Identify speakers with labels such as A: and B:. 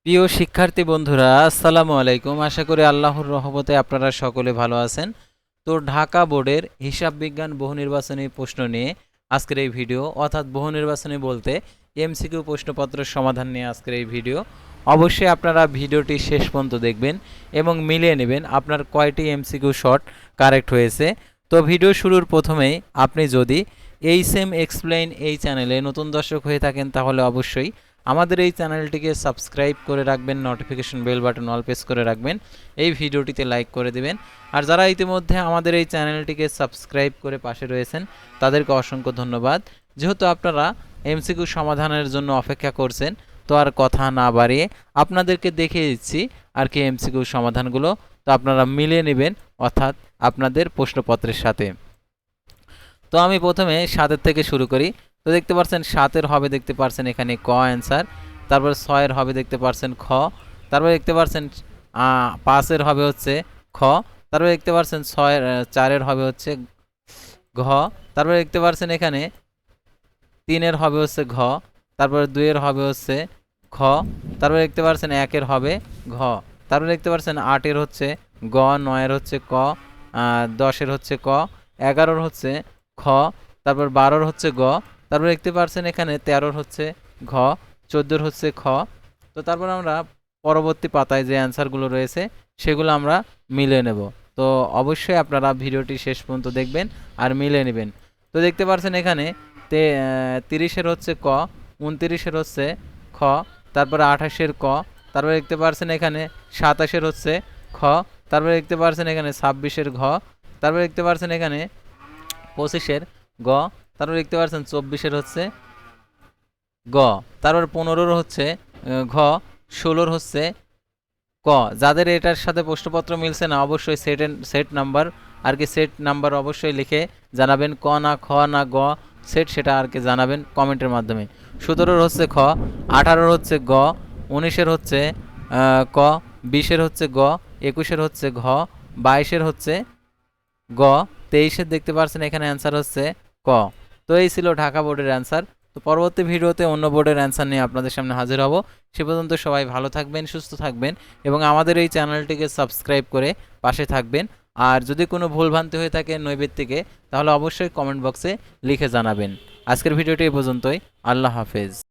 A: প্রিয় শিক্ষার্থী বন্ধুরা, আসসালামু আলাইকুম। আশা করি আল্লাহর রহমতে আপনারা সকলে ভালো আছেন। তো ঢাকা বোর্ডের হিসাব বিজ্ঞান বহু নির্বাচনী প্রশ্ন নিয়ে আজকের এই ভিডিও, অর্থাৎ বহু নির্বাচনী বলতে এমসিকিউ প্রশ্নপত্রের সমাধান নিয়ে আজকের এই ভিডিও। অবশ্যই আপনারা ভিডিওটি শেষ পর্যন্ত দেখবেন এবং মিলিয়ে নেবেন আপনার কয়টি এমসিকিউ শর্ট কারেক্ট হয়েছে। তো ভিডিও শুরুর প্রথমেই আপনি যদি এই সেম এক্সপ্লেইন এই চ্যানেলে নতুন দর্শক হয়ে থাকেন তাহলে অবশ্যই আমাদের এই চ্যানেলটিকে সাবস্ক্রাইব করে রাখবেন, notification bell button all press করে রাখবেন, এই ভিডিওটিতে লাইক করে দিবেন। আর যারা ইতিমধ্যে আমাদের এই চ্যানেলটিকে সাবস্ক্রাইব করে পাশে রয়েছেন তাদেরকে অসংখ্য ধন্যবাদ। যেহেতু আপনারা এমসিকিউ সমাধানের জন্য অপেক্ষা করছেন, তো আর কথা না বাড়িয়ে আপনাদেরকে দেখিয়ে দিচ্ছি আর কি এমসিকিউ সমাধানগুলো। তো আপনারা মিলিয়ে নেবেন অর্থাৎ আপনাদের প্রশ্নপত্রের সাথে। তো আমি প্রথমে 7 থেকে শুরু করি। তো দেখতে পাচ্ছেন 7 হবে, দেখতে পাচ্ছেন এখানে ক অ্যান্সার। তারপর 6 হবে, দেখতে পাচ্ছেন খ। তারপর দেখতে পাচ্ছেন 5 হবে হচ্ছে খ। তারপর দেখতে পাচ্ছেন 4 হবে হচ্ছে ঘ। তারপর দেখতে পাচ্ছেন এখানে 3 হবে হচ্ছে ঘ। তারপর 2 হবে হচ্ছে খ। তারপর দেখতে পাচ্ছেন 1 হবে ঘ। তারপর দেখতে পাচ্ছেন 8 হচ্ছে গ, 9 হচ্ছে ক, 10 হচ্ছে ক, 11 হচ্ছে খ। তারপর 12 হচ্ছে গ। তারপর দেখতে পাচ্ছেন এখানে 13 হচ্ছে ঘ, 14 হচ্ছে খ। তো তারপর আমরা পরবর্তী পাতায় যে অ্যান্সারগুলো রয়েছে সেগুলো আমরা মিলিয়ে নেব। তো অবশ্যই আপনারা ভিডিওটি শেষ পর্যন্ত দেখবেন আর মিলিয়ে নেবেন। তো দেখতে পাচ্ছেন এখানে 30 হচ্ছে ক, 29 হচ্ছে খ, তারপরে 28 ক। তারপরে দেখতে পাচ্ছেন এখানে 27 হচ্ছে খ। তারপরে দেখতে পাচ্ছেন এখানে 26 ঘ। তারপরে দেখতে পাচ্ছেন এখানে 25 গ। তারপর দেখতে পাচ্ছেন 24 হচ্ছে গ। তারপর 15 হচ্ছে ঘ, 16 হচ্ছে ক। যাদের এটার সাথে প্রশ্নপত্র মিলছে না অবশ্যই সেট নাম্বার আর কি সেট নাম্বার অবশ্যই লিখে জানাবেন। ক না খ না গ সেট সেটা আর কি জানাবেন কমেন্টের মাধ্যমে। 17 হচ্ছে খ, 18 হচ্ছে গ, 19 হচ্ছে ক, 20 হচ্ছে গ, 21 হচ্ছে ঘ, 22 হচ্ছে গ, 23 দেখতে পাচ্ছেন এখানে অ্যান্সার হচ্ছে ক। তো এই ছিল ঢাকা বোর্ডের অ্যান্সার। তো পরবর্তী ভিডিওতে অন্য বোর্ডের অ্যান্সার নিয়ে আপনাদের সামনে হাজির হব। সে পর্যন্ত সবাই ভালো থাকবেন, সুস্থ থাকবেন এবং আমাদের এই চ্যানেলটিকে সাবস্ক্রাইব করে পাশে থাকবেন। আর যদি কোনো ভুলভ্রান্তি হয়ে থাকে নৈবেদ্যিকে তাহলে অবশ্যই কমেন্ট বক্সে লিখে জানাবেন। আজকের ভিডিওটি এই পর্যন্তই। আল্লাহ হাফেজ।